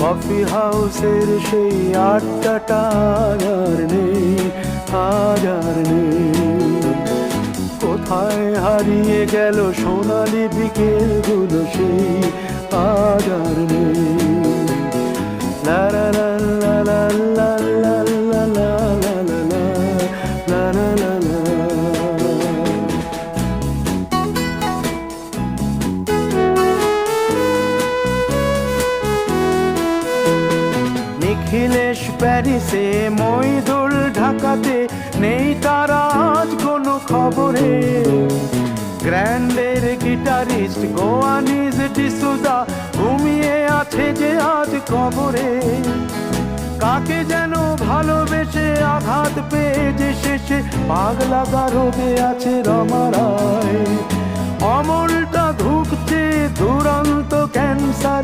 Coffee হাউসের সেই আড্ডাটা আর নেই, আজ আর নেই। কোথায় হারিয়ে গেল সোনালি বিকেলগুলো সেই আজ আর নেই। লা লা লা লা লা লা লা লা লা লা লা লা লা লা। নিখিলেশ প্যারিসে, মইদুল ঢাকাতে, নেই তারা আজ কোনো খবরে। গ্র্যান্ডের গিটারিস্ট গোয়ানিজ ডিসুজা ঘুমিয়ে আছে যে আজ কবরে। কাকে যেন ভালোবেসে আঘাত পেয়ে যে শেষে পাগলা গারদে আছে রমা রায়। অমলটা ধুকছে দুরন্ত ক্যান্সার